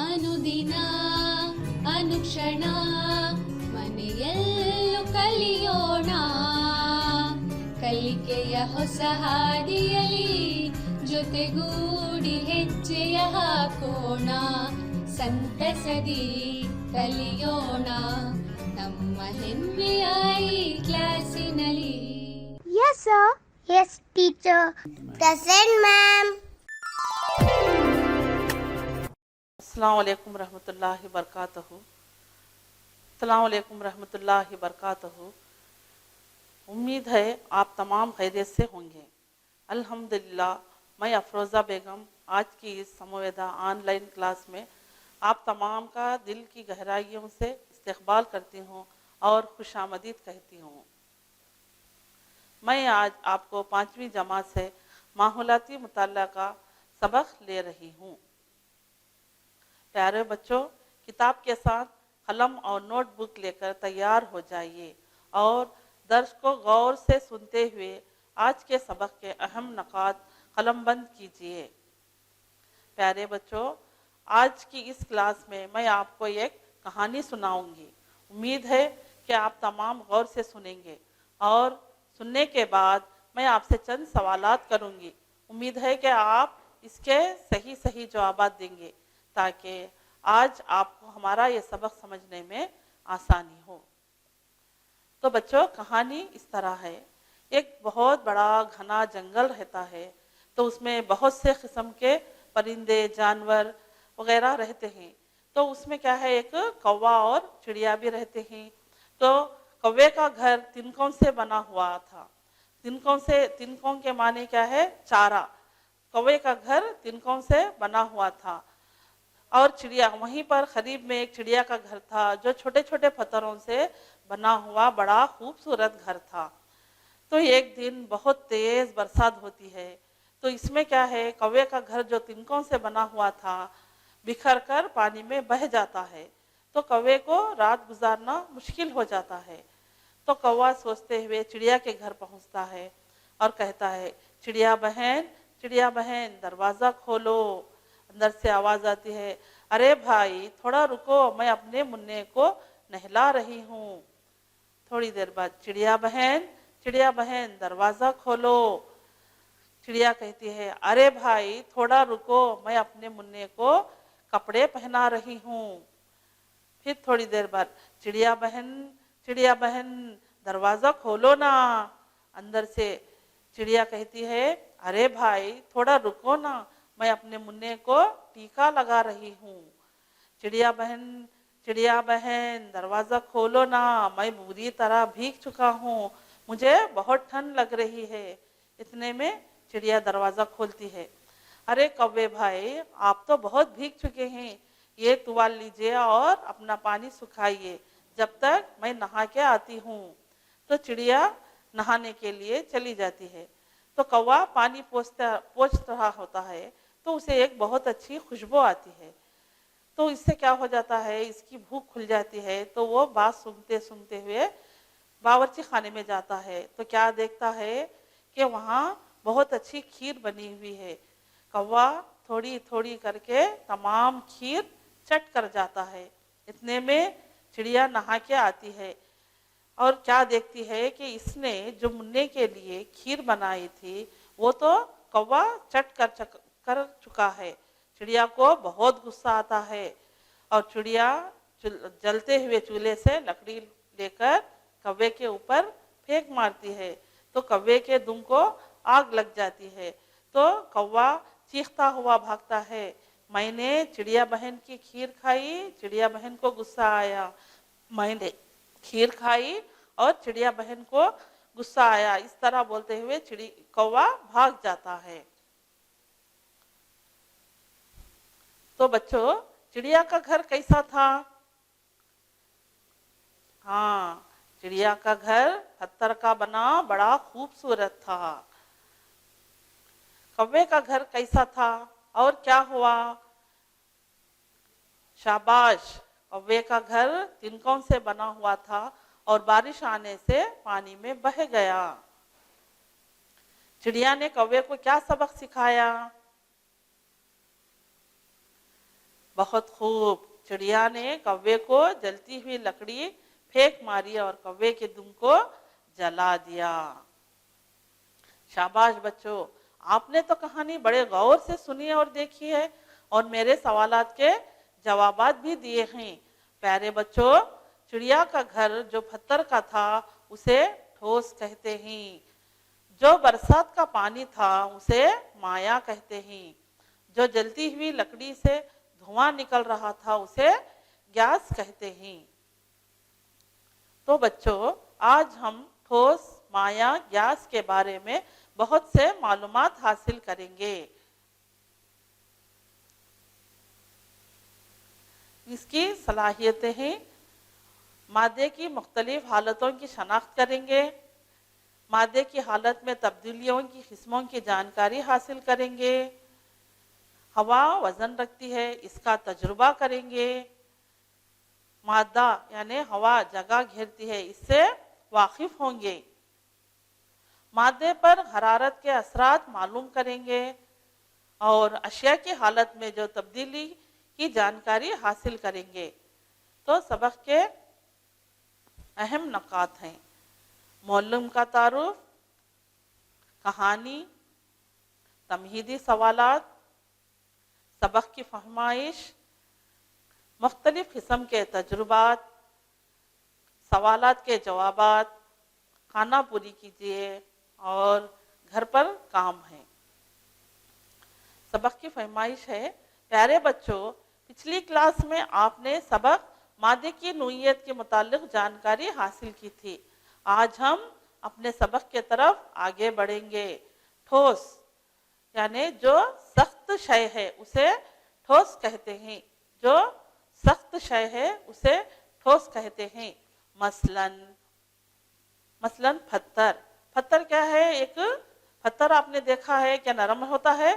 ಅನುದಿನ ಅನುಕ್ಷಣ ಮನೆಯಲ್ಲೂ ಕಲಿಯೋಣ ಕಲಿಕೆಯ ಹೊಸ ಹಾದಿಯಲಿ ಜೊತೆಗೂಡಿ ಹೆಜ್ಜೆಯ ಹಾಕೋಣ ಸಂತಸದಿ ಕಲಿಯೋಣ ನಮ್ಮ ಹೆಮ್ಮೆಯ ಈ ಕ್ಲಾಸಿನಲ್ಲಿ. Yes, sir. Yes, teacher. Present, ma'am. अस्सलाम वालेकुम रहमतुल्लाहि बरकातहू। अस्सलाम वालेकुम रहमतुल्लाहि बरकातहू। उम्मीद है आप तमाम खैरियत से होंगे। अल्हम्दुलिल्लाह, मैं अफरोज़ा बेगम आज की इस समवेदा ऑनलाइन क्लास में आप तमाम का दिल की गहराइयों से इस्तकबाल करती हूँ और खुशामदीद कहती हूँ। मैं आज आपको 5वीं जमात से माहौलाती मुताला का सबक ले रही हूँ। प्यारे बच्चों, किताब के साथ कलम और नोटबुक लेकर तैयार हो जाइए और दर्स को गौर से सुनते हुए आज के सबक के अहम नकात कलमबंद कीजिए। प्यारे बच्चों, आज की इस क्लास में मैं आपको एक कहानी सुनाऊंगी। उम्मीद है कि आप तमाम गौर से सुनेंगे और सुनने के बाद मैं आपसे चंद सवालात करूंगी। उम्मीद है कि आप इसके सही सही जवाब देंगे ताकि आज आपको हमारा ये सबक समझने में आसानी हो। तो बच्चों, कहानी इस तरह है। एक बहुत बड़ा घना जंगल रहता है, तो उसमें बहुत से किस्म के परिंदे जानवर वगैरह रहते हैं। तो उसमें क्या है, एक कौवा और चिड़िया भी रहते हैं। तो कौवे का घर तिनकों से बना हुआ था। तिनकों के माने क्या है, चारा। कौवे का घर तिनकों से बना हुआ था और चिड़िया वहीं पर करीब में एक चिड़िया का घर था जो छोटे छोटे पत्थरों से बना हुआ बड़ा खूबसूरत घर था। तो एक दिन बहुत तेज बरसात होती है। तो इसमें क्या है, कौवे का घर जो तिनकों से बना हुआ था बिखर कर पानी में बह जाता है। तो कौवे को रात गुजारना मुश्किल हो जाता है। तो कौवा सोचते हुए चिड़िया के घर पहुंचता है और कहता है, चिड़िया बहन दरवाज़ा खोलो। अंदर से आवाज़ आती है, अरे भाई थोड़ा रुको, मैं अपने मुन्ने को नहला रही हूँ। थोड़ी देर बाद, चिड़िया बहन दरवाज़ा खोलो। चिड़िया कहती है, अरे भाई थोड़ा रुको, मैं अपने मुन्ने को कपड़े पहना रही हूँ। फिर थोड़ी देर बाद, चिड़िया बहन दरवाज़ा खोलो ना। अंदर से चिड़िया कहती है, अरे भाई थोड़ा रुको ना, मैं अपने मुन्ने को टीका लगा रही हूँ। चिड़िया बहन दरवाज़ा खोलो ना, मैं बुरी तरह भीग चुका हूँ, मुझे बहुत ठंड लग रही है। इतने में चिड़िया दरवाज़ा खोलती है, अरे कौवे भाई आप तो बहुत भीग चुके हैं, ये तुवाल लीजिए और अपना पानी सुखाइए जब तक मैं नहा के आती हूँ। तो चिड़िया नहाने के लिए चली जाती है। तो कौवा पानी पोंछ रहा होता है, तो उसे एक बहुत अच्छी खुशबू आती है। तो इससे क्या हो जाता है, इसकी भूख खुल जाती है। तो वो बात सुनते हुए बावर्ची खाने में जाता है। तो क्या देखता है कि वहाँ बहुत अच्छी खीर बनी हुई है। कौवा थोड़ी थोड़ी करके तमाम खीर चट कर जाता है। इतने में चिड़िया नहा के आती है और क्या देखती है कि इसने जो मुन्ने के लिए खीर बनाई थी वो तो कौवा चट कर चुका है। चिड़िया को बहुत गुस्सा आता है और चिड़िया जलते हुए चूल्हे से लकड़ी लेकर कौवे के ऊपर फेंक मारती है। तो कौवे के दुम को आग लग जाती है। तो कौवा चीखता हुआ भागता है, मैंने चिड़िया बहन की खीर खाई, चिड़िया बहन को गुस्सा आया। मैंने खीर खाई और चिड़िया बहन को गुस्सा आया। इस तरह बोलते हुए कौवा भाग जाता है। तो बच्चों, चिड़िया का घर कैसा था? हाँ, चिड़िया का घर पत्थर का बना बड़ा खूबसूरत था। कौवे का घर कैसा था और क्या हुआ? शाबाश, कौवे का घर तिनकों से बना हुआ था और बारिश आने से पानी में बह गया। चिड़िया ने कौवे को क्या सबक सिखाया? बहुत खूब। चिड़िया ने कौवे को जलती हुई लकड़ी फेंक मारी और कौवे के दुम को जला दिया। शाबाश बच्चों, आपने तो कहानी बड़े गौर से सुनी और देखी है और मेरे सवालात के जवाबात भी दिए हैं। प्यारे बच्चों, चिड़िया का घर जो पत्थर का था उसे ठोस कहते हैं। जो बरसात का पानी था उसे माया कहते हैं। जो जलती हुई लकड़ी से धुआं निकल रहा था उसे गैस कहते हैं। तो बच्चों, आज हम ठोस, माया, गैस के बारे में बहुत से मालूमात हासिल करेंगे। इसकी सलाहियतें हैं, मादे की मुख्तलिफ हालतों की शनाख्त करेंगे, मादे की हालत में तब्दीलियों की किस्मों की जानकारी हासिल करेंगे, हवा वजन रखती है इसका तजुर्बा करेंगे, मादा यानी हवा जगह घेरती है इससे वाकिफ होंगे, मादे पर हरारत के असरात मालूम करेंगे और अशिया की हालत में जो तब्दीली की जानकारी हासिल करेंगे। तो सबक के अहम नकात हैं: मौलूम का तारुफ, कहानी, तमहीदी सवालात, सबक की फहमाइश, मुख्तलिफ किस्म के तजुर्बात, सवालात के जवाबात, खाना पूरी कीजिए और घर पर काम है। सबक की फरमाइश है, प्यारे बच्चों, पिछली क्लास में आपने सबक मादे की नोयत के मुतालिक जानकारी हासिल की थी। आज हम अपने सबक के तरफ आगे बढ़ेंगे। ठोस यानी जो सख्त शय है उसे ठोस कहते हैं। जो सख्त शय है उसे ठोस कहते हैं। मसलन पत्थर। पत्थर क्या है? एक पत्थर आपने देखा है क्या नरम होता है?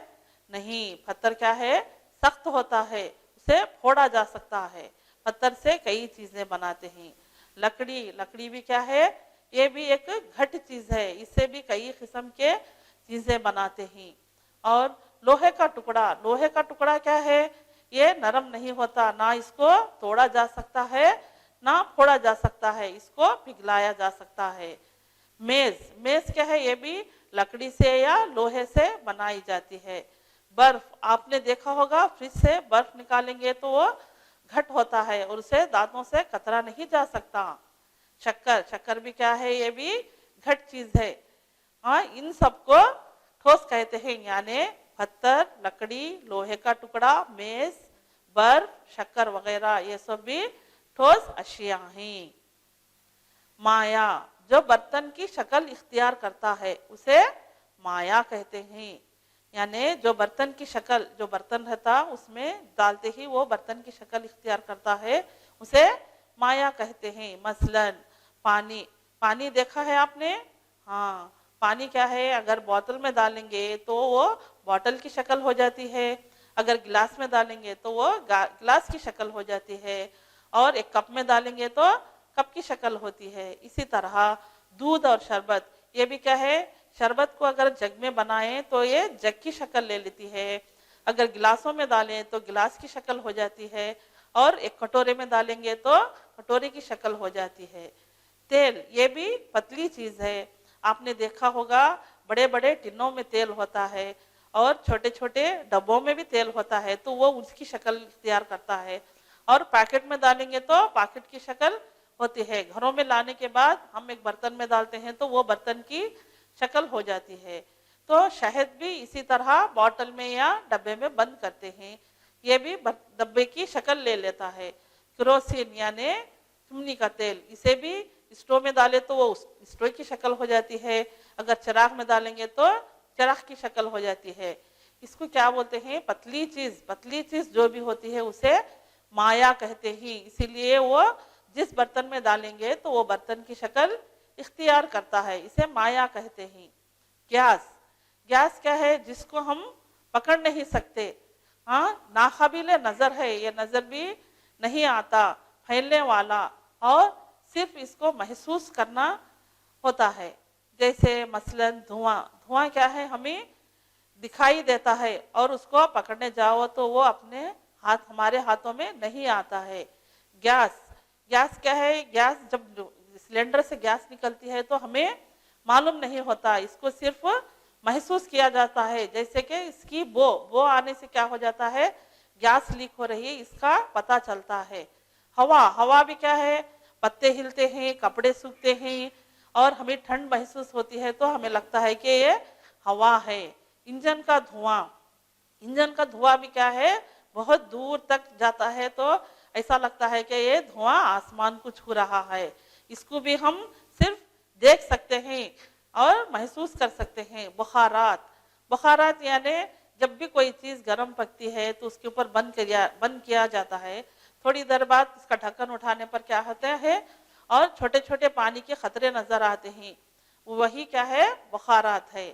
नहीं, पत्थर क्या है? सख्त होता है, उसे फोड़ा जा सकता है। पत्थर से कई चीजें बनाते हैं। लकड़ी भी क्या है? ये भी एक घट चीज है, इससे भी कई किस्म के चीजें बनाते हैं। और लोहे का टुकड़ा क्या है? ये नरम नहीं होता, ना इसको तोड़ा जा सकता है ना फोड़ा जा सकता है, इसको पिघलाया जा सकता है। मेज क्या है? ये भी लकड़ी से या लोहे से बनाई जाती है। बर्फ आपने देखा होगा, फ्रिज से बर्फ निकालेंगे तो वो घट होता है और उसे दांतों से कतरा नहीं जा सकता। शक्कर भी क्या है? ये भी घट चीज है। हाँ, इन सबको ठोस कहते हैं। यानी पत्थर, लकड़ी, लोहे का टुकड़ा, मेज, बर्फ, शक्कर वगैरह ये सब भी ठोस अशिया हैं। माया, जो बर्तन की शक्ल इख्तियार करता है उसे माया कहते हैं। यानी जो बर्तन की शक्ल, जो बर्तन रहता उसमें डालते ही वो बर्तन की शक्ल इख्तियार करता है, उसे माया कहते हैं। मसलन पानी देखा है आपने? हाँ, पानी क्या है? अगर बोतल में डालेंगे तो वो बोतल की शक्ल हो जाती है, अगर गिलास में डालेंगे तो वो गिलास की शक्ल हो जाती है, और एक कप में डालेंगे तो कप की शक्ल होती है। इसी तरह दूध और शरबत, ये भी क्या है? शरबत को अगर जग में बनाएं तो ये जग की शक्ल ले लेती है, अगर गिलासों में डालें तो गिलास की शक्ल हो जाती है, और एक कटोरे में डालेंगे तो कटोरे की शक्ल हो जाती है। तेल, ये भी पतली चीज है। आपने देखा होगा बड़े बड़े टिनों में तेल होता है और छोटे छोटे डब्बों में भी तेल होता है, तो वो उसकी शक्ल इख्तियार करता है। और पैकेट में डालेंगे तो पैकेट की शक्ल होती है। घरों में लाने के बाद हम एक बर्तन में डालते हैं तो वो बर्तन की शक्ल हो जाती है। तो शहद भी इसी तरह बोतल में या डब्बे में बंद करते हैं, ये भी डब्बे की शक्ल ले लेता है। केरोसिन यानी चिमनी का तेल, इसे भी स्टोव में डाले तो वो स्टोव की शक्ल हो जाती है, अगर चिराग में डालेंगे तो चिराग की शक्ल हो जाती है। इसको क्या बोलते हैं? पतली चीज जो भी होती है उसे माया कहते हैं। इसीलिए वो जिस बर्तन में डालेंगे तो वो बर्तन की शक्ल इख्तियार करता है, इसे माया कहते हैं। गैस क्या है? जिसको हम पकड़ नहीं सकते, हाँ, नाकाबिले नजर है, ये नजर भी नहीं आता, फैलने वाला, और सिर्फ इसको महसूस करना होता है। जैसे मसलन धुआं क्या है? हमें दिखाई देता है और उसको पकड़ने जाओ तो वो अपने हमारे हाथों में नहीं आता है। गैस, गैस क्या है? गैस जब सिलेंडर से गैस निकलती है तो हमें मालूम नहीं होता, इसको सिर्फ महसूस किया जाता है। जैसे कि इसकी बो आने से क्या हो जाता है? गैस लीक हो रही है, इसका पता चलता है। हवा, हवा भी क्या है? पत्ते हिलते हैं, कपड़े सूखते हैं और हमें ठंड महसूस होती है तो हमें लगता है कि ये हवा है। इंजन का धुआं, इंजन का धुआं भी क्या है? बहुत दूर तक जाता है तो ऐसा लगता है कि ये धुआं आसमान को छू रहा है। इसको भी हम सिर्फ देख सकते हैं और महसूस कर सकते हैं। बुखारात, बुखारात यानी जब भी कोई चीज गर्म पकती है तो उसके ऊपर बंद किया जाता है, थोड़ी देर बाद उसका ढक्कन उठाने पर क्या होता है और छोटे छोटे पानी के खतरे नजर आते हैं, वही क्या है? बुखारात है।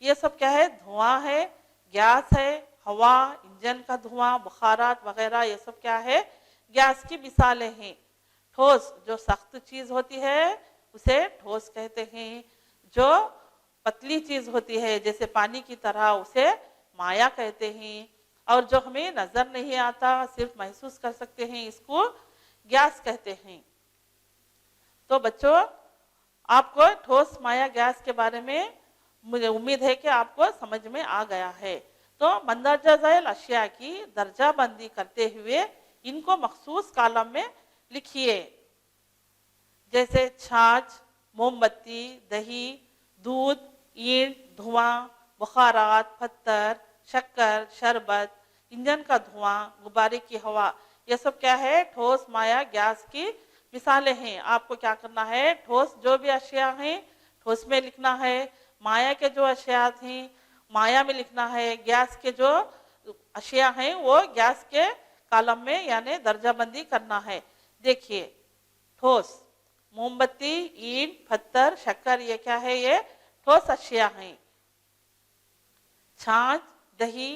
ये सब क्या है? धुआं है, गैस है, हवा, इंजन का धुआं, बुखारात वगैरह ये सब क्या है? गैस की मिसालें हैं। ठोस, जो सख्त चीज होती है उसे ठोस कहते हैं। जो पतली चीज होती है जैसे पानी की तरह उसे माया कहते हैं। और जो हमें नजर नहीं आता, सिर्फ महसूस कर सकते हैं, इसको गैस कहते हैं। तो बच्चों, आपको ठोस, माया, गैस के बारे में मुझे उम्मीद है कि आपको समझ में आ गया है। तो मंदरजा झैल अशिया की दर्जा बंदी करते हुए इनको मखसूस कॉलम में लिखिए। जैसे छाछ, मोमबत्ती, दही, दूध, ईंट, धुआं, बुखारात, पत्थर, शक्कर, शरबत, इंजन का धुआं, गुब्बारे की हवा, ये सब क्या है? ठोस, माया, गैस की मिसालें हैं। आपको क्या करना है? ठोस जो भी अशिया हैं ठोस में लिखना है, माया के जो अशिया हैं माया में लिखना है, गैस के जो अशिया हैं वो गैस के कॉलम में यानी दर्जाबंदी करना है। देखिए, ठोस, मोमबत्ती, ईंट, पत्थर, शक्कर, ये क्या है? ये ठोस अशिया हैं। छाछ, दही,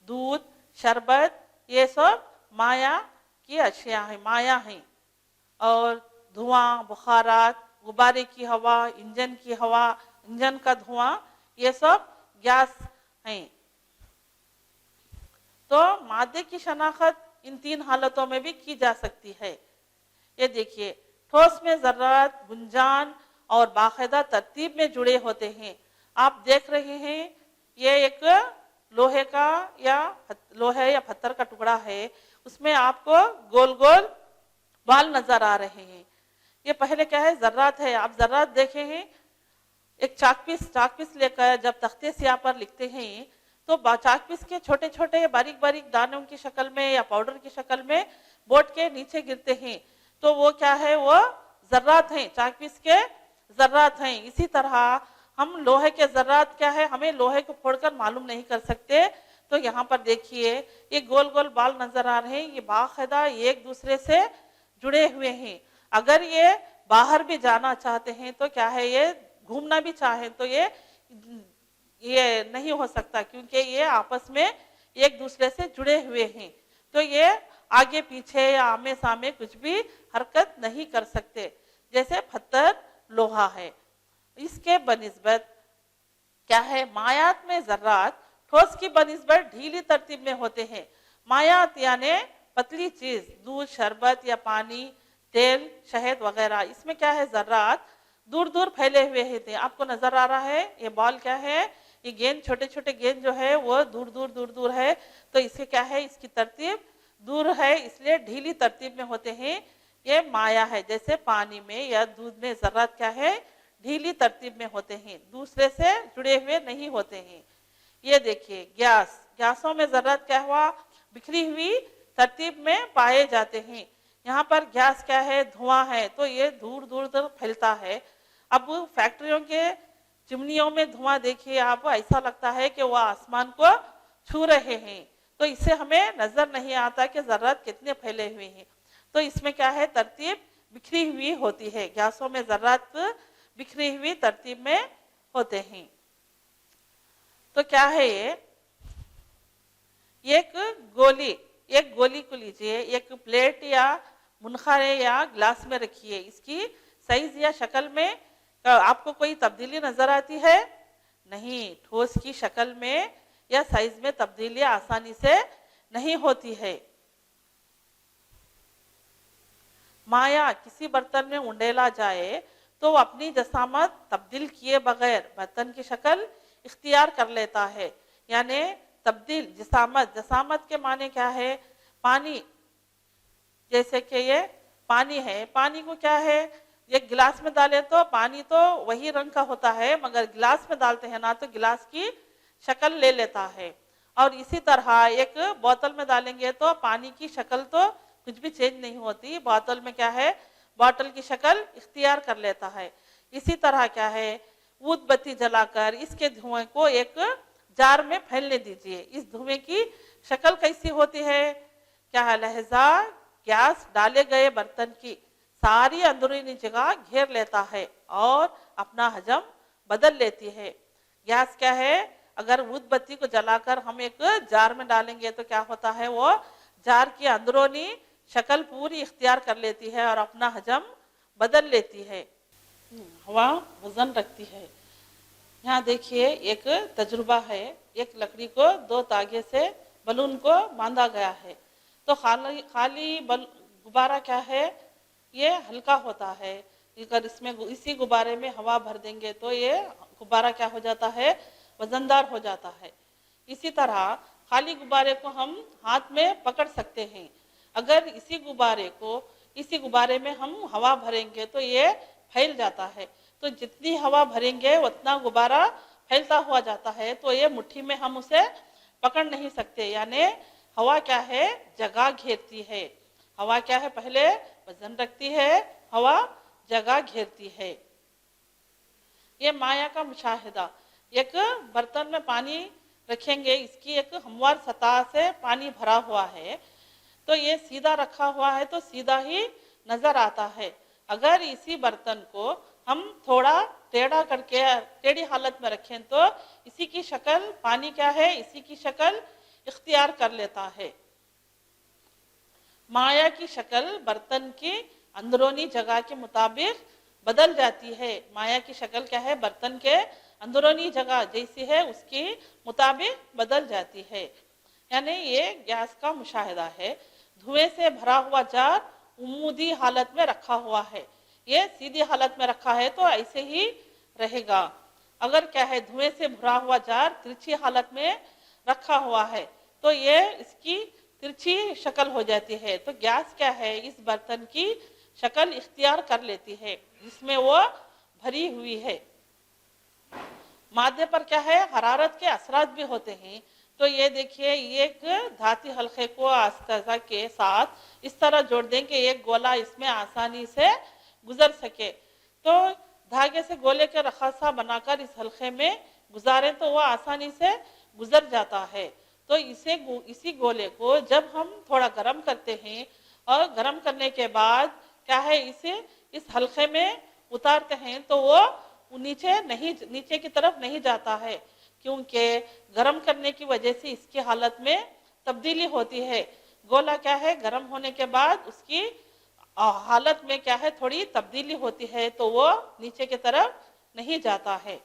दूध, शरबत, ये सब माया की अशिया है, माया है। और धुआं, बुखारात, गुब्बारे की हवा, इंजन की हवा, इंजन का धुआं, ये सब गैस हैं। तो मादे की शनाख्त इन तीन हालतों में भी की जा सकती है। ये देखिए, ठोस में जर्रात गुंजान और बाकायदा तरतीब में जुड़े होते हैं। आप देख रहे हैं ये एक लोहे या पत्थर का टुकड़ा है, उसमें आपको गोल गोल बाल नजर आ रहे हैं। ये पहले क्या है? जर्रात है। आप जर्रात देखे हैं, एक चाकपीस लेकर जब तख्ते स्याह पर लिखते हैं तो चाकपीस के छोटे छोटे बारीक बारीक दानों की शक्ल में या पाउडर की शक्ल में बोर्ड के नीचे गिरते हैं, तो वो क्या है? वो जर्रात हैं, चाकपीस के जर्रात हैं। इसी तरह हम लोहे के जर्रात क्या है? हमें लोहे को फोड़कर मालूम नहीं कर सकते। तो यहाँ पर देखिए, ये गोल गोल बाल नजर आ रहे हैं, ये बाकायदा एक दूसरे से जुड़े हुए हैं। अगर ये बाहर भी जाना चाहते हैं तो क्या है? ये घूमना भी चाहे तो ये नहीं हो सकता, क्योंकि ये आपस में एक दूसरे से जुड़े हुए हैं। तो ये आगे पीछे या आमे सामने कुछ भी हरकत नहीं कर सकते। जैसे पत्थर लोहा है, इसके बनिस्बत क्या है? मायात में जर्रात ठोस की बनिस्बत ढीली तरतीब में होते हैं। मायात यानी पतली चीज, दूध, शरबत या पानी, तेल, शहद वगैरह, इसमें क्या है? जर्रात दूर दूर फैले हुए हैं। आपको नजर आ रहा है ये बॉल क्या है? ये गेंद, छोटे छोटे गेंद जो है वो दूर दूर है, तो इससे क्या है? इसकी तरतीब दूर है, इसलिए ढीली तरतीब में होते हैं। ये माया है। जैसे पानी में या दूध में जर्रात क्या है? ढीली तरतीब में होते हैं, दूसरे से जुड़े हुए नहीं होते हैं। ये देखिए, गैसों में जर्रात क्या हुआ? बिखरी हुई तरतीब में पाए जाते हैं। यहाँ पर गैस क्या है? धुआं है, तो ये दूर दूर तक फैलता है। अब फैक्ट्रियों के चिमनियों में धुआं देखिए आप, ऐसा लगता है कि वह आसमान को छू रहे हैं। तो इससे हमें नजर नहीं आता कि जर्रात कितने फैले हुए हैं। तो इसमें क्या है? तरतीब बिखरी हुई होती है। गैसों में जर्रात बिखरी हुई तरतीब में होते हैं। तो क्या है ये? एक गोली को लीजिए, एक प्लेट या मुनखारे या ग्लास में रखिए। इसकी साइज या शक्ल में आपको कोई तब्दीली नजर आती है? नहीं। ठोस की शक्ल में या साइज में तब्दीली आसानी से नहीं होती है। माया किसी बर्तन में उंडेला जाए तो अपनी जसामत तब्दील किए बगैर बर्तन की शक्ल इख्तियार कर लेता है। यानी तब्दील जसामत, जसामत के माने क्या है? पानी, जैसे कि ये पानी है, पानी को क्या है, एक गिलास में डाले तो पानी तो वही रंग का होता है, मगर गिलास में डालते हैं ना तो गिलास की शक्ल ले लेता है। और इसी तरह एक बोतल में डालेंगे तो पानी की शक्ल तो कुछ भी चेंज नहीं होती, बोतल में क्या है, बोतल की शक्ल इख्तियार कर लेता है। इसी तरह क्या है, ऊद बत्ती जलाकर इसके धुएं को एक जार में फैलने दीजिए। इस धुएं की शक्ल कैसी होती है? क्या है, लहजा गैस डाले गए बर्तन की सारी अंदरूनी जगह घेर लेता है और अपना हजम बदल लेती है। गैस क्या है, अगर ऊद बत्ती को जलाकर हम एक जार में डालेंगे तो क्या होता है, वो जार की अंदरूनी शक्ल पूरी इख्तियार कर लेती है और अपना हजम बदल लेती है। हवा वजन रखती है। यहाँ देखिए एक तजुर्बा है, एक लकड़ी को दो तागे से बलून को बांधा गया है। तो खाली गुब्बारा क्या है, ये हल्का होता है। अगर इसमें इसी गुब्बारे में हवा भर देंगे तो ये गुब्बारा क्या हो जाता है, वजनदार हो जाता है। इसी तरह खाली गुब्बारे को हम हाथ में पकड़ सकते हैं। अगर इसी गुब्बारे में हम हवा भरेंगे तो ये फैल जाता है। तो जितनी हवा भरेंगे उतना गुब्बारा फैलता हुआ जाता है। तो ये मुट्ठी में हम उसे पकड़ नहीं सकते। यानी हवा क्या है, जगह घेरती है। हवा क्या है, पहले वजन रखती है, हवा जगह घेरती है। ये माया का मुशाहिदा। एक बर्तन में पानी रखेंगे, इसकी एक हमवार सतह से पानी भरा हुआ है, तो ये सीधा रखा हुआ है तो सीधा ही नजर आता है। अगर इसी बर्तन को हम थोड़ा टेढ़ा करके टेढ़ी हालत में रखें तो इसी की शक्ल, पानी क्या है, इसी की शक्ल इख्तियार कर लेता है। माया की शक्ल बर्तन की अंदरूनी जगह के मुताबिक बदल जाती है। माया की शक्ल क्या है, बर्तन के अंदरूनी जगह जैसी है उसके मुताबिक बदल जाती है। यानी ये गैस का मुशाहिदा है। धुएं से भरा हुआ जार उम्मूदी हालत में रखा हुआ है। ये सीधी हालत में रखा है तो ऐसे ही रहेगा। अगर क्या है, धुएं से भरा हुआ जार तिरछी हालत में रखा हुआ है तो ये इसकी तिरछी शक्ल हो जाती है। तो गैस क्या है, इस बर्तन की शक्ल इख्तियार कर लेती है जिसमें वो भरी हुई है। मादे पर क्या है, हरारत के असरात भी होते हैं। तो ये देखिए, एक धाती हल्के को आस्ता के साथ इस तरह जोड़ दें कि एक गोला इसमें आसानी से गुजर सके। तो धागे से गोले के रखासा बनाकर इस हल्के में गुजारें तो वह आसानी से गुजर जाता है। तो इसी गोले को जब हम थोड़ा गर्म करते हैं और गर्म करने के बाद क्या है, इसे इस हल्के में उतारते हैं तो वो नीचे की तरफ नहीं जाता है, क्योंकि गर्म करने की वजह से इसकी हालत में तब्दीली होती है। गोला क्या है, गर्म होने के बाद उसकी हालत में क्या है, थोड़ी तब्दीली होती है तो वो नीचे की तरफ नहीं जाता है।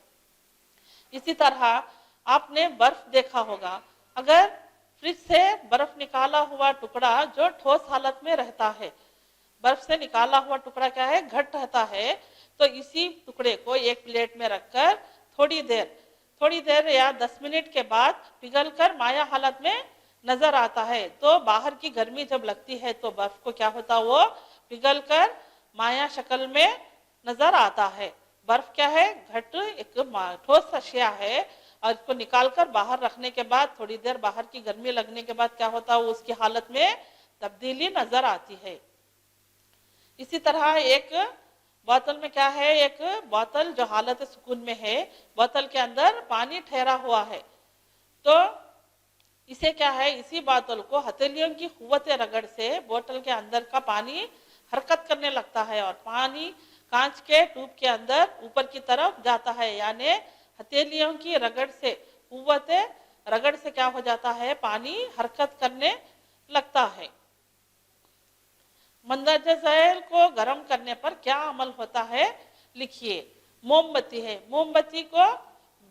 इसी तरह आपने बर्फ देखा होगा। अगर फ्रिज से बर्फ निकाला हुआ टुकड़ा जो ठोस हालत में रहता है, बर्फ से निकाला हुआ टुकड़ा क्या है, घट रहता है। तो इसी टुकड़े को एक प्लेट में रखकर थोड़ी देर या 10 मिनट के बाद पिघलकर माया हालत में नजर आता है। तो बाहर की गर्मी जब लगती है तो बर्फ को क्या होता, वो पिघलकर माया शक्ल में नजर आता है। बर्फ क्या है, घट एक ठोस अशिया है और इसको निकालकर बाहर रखने के बाद थोड़ी देर बाहर की गर्मी लगने के बाद क्या होता है, वो उसकी हालत में तब्दीली नजर आती है। इसी तरह एक बोतल में क्या है, एक बोतल जो हालत सुकून में है, बोतल के अंदर पानी ठहरा हुआ है। तो इसे क्या है, इसी बोतल को हथेलियों की कुव्वत रगड़ से बोतल के अंदर का पानी हरकत करने लगता है और पानी कांच के ट्यूब के अंदर ऊपर की तरफ जाता है। यानी हथेलियों की रगड़ से, कुव्वत रगड़ से क्या हो जाता है, पानी हरकत करने लगता है। मंदरजा ज़ैल को गर्म करने पर क्या अमल होता है, लिखिए। मोमबत्ती है, मोमबत्ती को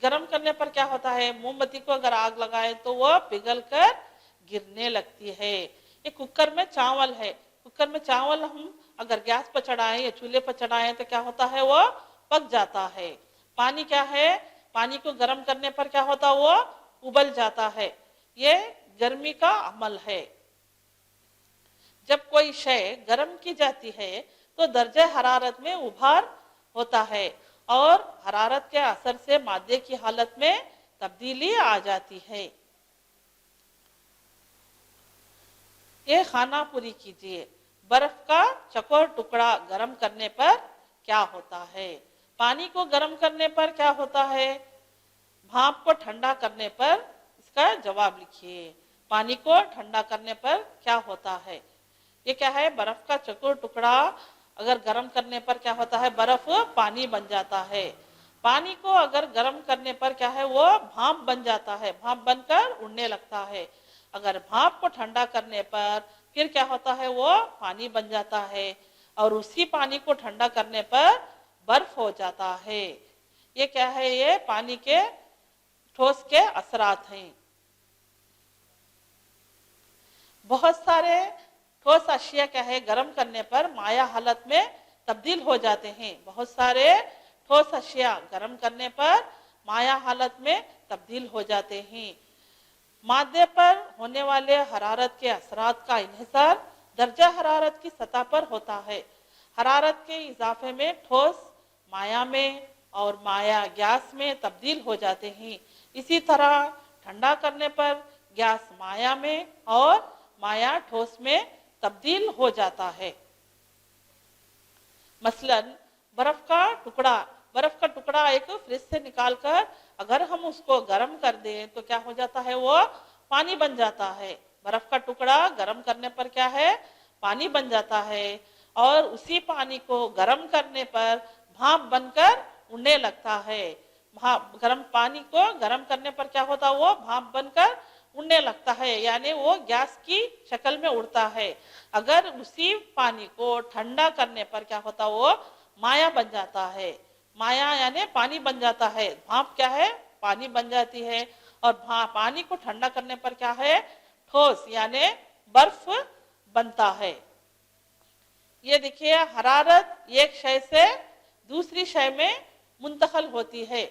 गर्म करने पर क्या होता है, मोमबत्ती को अगर आग लगाए तो वह पिघलकर गिरने लगती है। ये कुकर में चावल है, कुकर में चावल हम अगर गैस पर चढ़ाएं या चूल्हे पर चढ़ाएं तो क्या होता है, वो पक जाता है। पानी क्या है, पानी को गर्म करने पर क्या होता है, वो उबल जाता है। ये गर्मी का अमल है। जब कोई शय गर्म की जाती है तो दर्जे हरारत में उभार होता है और हरारत के असर से मादे की हालत में तब्दीली आ जाती है। ये खाना पूरी कीजिए। बर्फ का चकोर टुकड़ा गर्म करने पर क्या होता है? पानी को गर्म करने पर क्या होता है? भाप को ठंडा करने पर इसका जवाब लिखिए। पानी को ठंडा करने पर क्या होता है? ये क्या है? बर्फ का चकोर टुकड़ा अगर गर्म करने पर क्या होता है? बर्फ पानी बन जाता है। पानी को अगर गर्म करने पर क्या है? वो भाप बन जाता है, भाप बनकर उड़ने लगता है। अगर भाप को ठंडा करने पर फिर क्या होता है? वो पानी बन जाता है और उसी पानी को ठंडा करने पर बर्फ हो जाता है। ये क्या है? ये पानी के ठोस के असरात हैं। बहुत सारे ठोस अशिया क्या है? गर्म करने पर माया हालत में तब्दील हो जाते हैं। बहुत सारे ठोस अशिया गर्म करने पर माया हालत में तब्दील हो जाते हैं। मादे पर होने वाले हरारत के असरात का इन्हिसार दर्जा हरारत की सतह पर होता है। हरारत के इजाफे में ठोस माया में और माया गैस में तब्दील हो जाते हैं। इसी तरह ठंडा करने पर गैस माया में और माया ठोस में तब्दील हो जाता है। मसलन बर्फ का टुकड़ा एक फ्रिज से निकालकर अगर हम उसको गर्म कर दें तो क्या हो जाता है? वो पानी बन जाता है। बर्फ का टुकड़ा गर्म करने पर क्या है? पानी बन जाता है और उसी पानी को गर्म करने पर भाप बनकर उड़ने लगता है। पानी को गर्म करने पर क्या होता है? वो भाप बनकर उड़ने लगता है, यानी वो गैस की शक्ल में उड़ता है। अगर उसी पानी को ठंडा करने पर क्या होता है? वो माया बन जाता है। माया यानी पानी बन जाता है। भाप क्या है? पानी बन जाती है और पानी को ठंडा करने पर क्या है? ठोस यानी बर्फ बनता है। ये देखिए, हरारत एक शय से दूसरी शय में मुंतकिल होती है।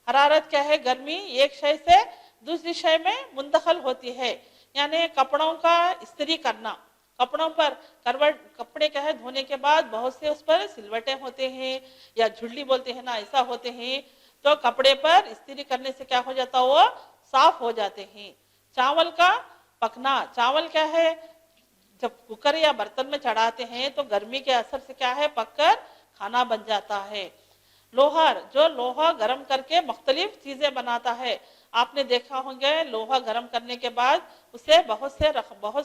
हरारत क्या है? गर्मी एक शय से दूसरी शय में मुंतकिल होती है। यानी कपड़ों का इस्त्री करना, कपड़ों पर कपड़े क्या है? धोने के बाद बहुत से उस पर सिलवटें होते हैं या झुल्ली बोलते हैं ना, ऐसा होते हैं। तो कपड़े पर इस्त्री करने से क्या हो जाता है? वो साफ हो जाते हैं। चावल का पकना, चावल क्या है? जब कुकर या बर्तन में चढ़ाते हैं तो गर्मी के असर से क्या है? पककर खाना बन जाता है। लोहार, जो लोहा गर्म करके मुख्तलिफ चीजें बनाता है। आपने देखा होंगे लोहा गर्म करने के बाद उसे बहुत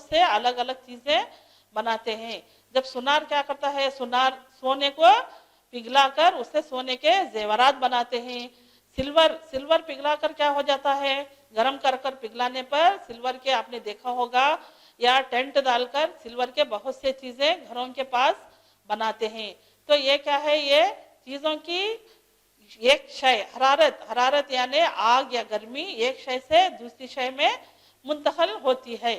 से अलग अलग चीजें बनाते हैं। जब सुनार क्या करता है? सुनार सोने को पिघलाकर उससे सोने के जेवरात बनाते हैं। सिल्वर पिघलाकर क्या हो जाता है? गर्म कर पिघलाने पर सिल्वर के आपने देखा होगा, या टेंट डालकर सिल्वर के बहुत से चीजें घरों के पास बनाते हैं। तो ये क्या है? ये चीजों की एक शय, हरारत यानी आग या गर्मी एक शय से दूसरी शय में मुंतकिल होती है।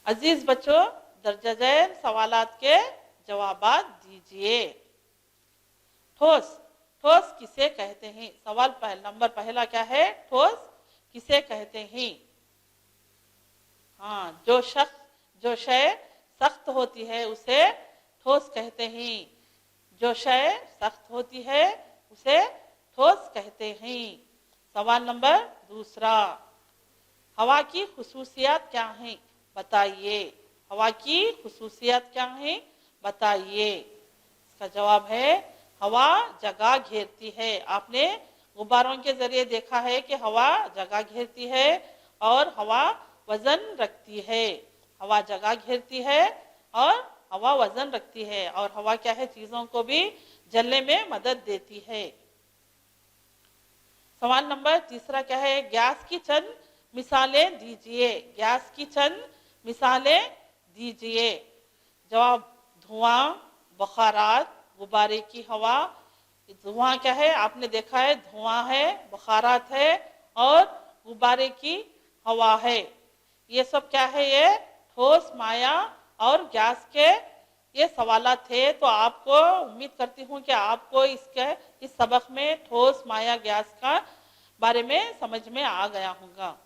अजीज बच्चों, दर्जा ज़ैल सवालात के जवाबात दीजिए। ठोस किसे कहते हैं? सवाल नंबर पहला क्या है? ठोस किसे कहते हैं? हाँ, जो शय सख्त होती है उसे ठोस कहते हैं। जो शय सख्त होती है उसे ठोस कहते हैं। सवाल नंबर दूसरा, हवा की खुसूसियात क्या हैं? बताइए। हवा की खुसूसियात क्या हैं? बताइए। इसका जवाब है हवा जगह घेरती है। आपने गुब्बारों के जरिए देखा है कि हवा जगह घेरती है और हवा वजन रखती है। हवा जगह घेरती है और हवा वजन रखती है और हवा क्या है? चीजों को भी जलने में मदद देती है। सवाल नंबर तीसरा क्या है? गैस की चंद मिसालें दीजिए। गैस की चंद मिसालें दीजिए। जवाब, धुआं, बुखारात, गुब्बारे की हवा। धुआं क्या है? आपने देखा है, धुआं है, बुखारात है और गुब्बारे की हवा है। ये सब क्या है? ये ठोस माया और गैस के ये सवालात थे। तो आपको उम्मीद करती हूँ कि आपको इस सबक में ठोस माया गैस का बारे में समझ में आ गया होगा।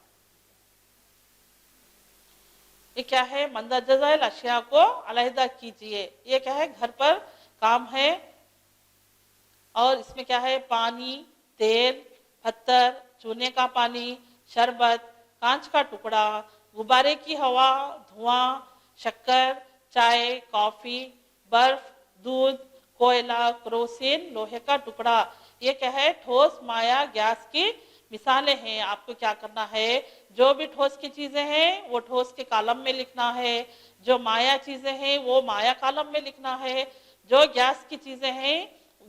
ये क्या है? मंदरजाइल अशिया को अलहदा कीजिए। ये क्या है? घर पर काम है। और इसमें क्या है? पानी, तेल, पत्थर, चूने का पानी, शरबत, कांच का टुकड़ा, गुब्बारे की हवा, धुआं, शक्कर, चाय, कॉफी, बर्फ, दूध, कोयला, केरोसिन, लोहे का टुकड़ा। ये क्या है? ठोस माया गैस की मिसालें हैं। आपको क्या करना है? जो भी ठोस की चीजें हैं वो ठोस के कॉलम में लिखना है, जो माया चीजें हैं वो माया कॉलम में लिखना है, जो गैस की चीजें हैं,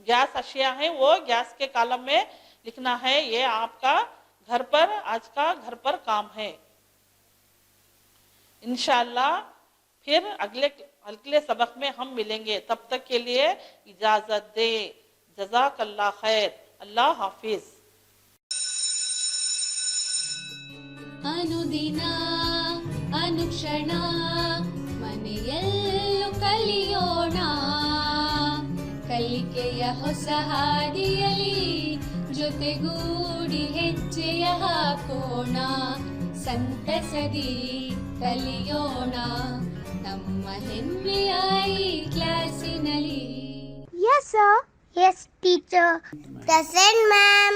गैस अशिया हैं, वो गैस के कॉलम में लिखना है। ये आपका आज का घर पर काम है। इंशाअल्लाह फिर अगले सबक में हम मिलेंगे। तब तक के लिए इजाजत दे। जज़ाकल्लाह खैर। अल्लाह हाफिज। ಅನುದಿನ ಅನುಕ್ಷಣ ಮನೆಯಲ್ಲೂ ಕಲಿಯೋಣ, ಕಲಿಕೆಯ ಹೊಸ ಹಾದಿಯಲಿ ಜೊತೆಗೂಡಿ ಹೆಜ್ಜೆಯ ಹಾಕೋಣ, ಸಂತಸದಿ ಕಲಿಯೋಣ ನಮ್ಮ ಹೆಮ್ಮೆಯ ಈ ಕ್ಲಾಸಿನಲ್ಲಿ. Yes, sir. Yes, teacher. Present, ma'am.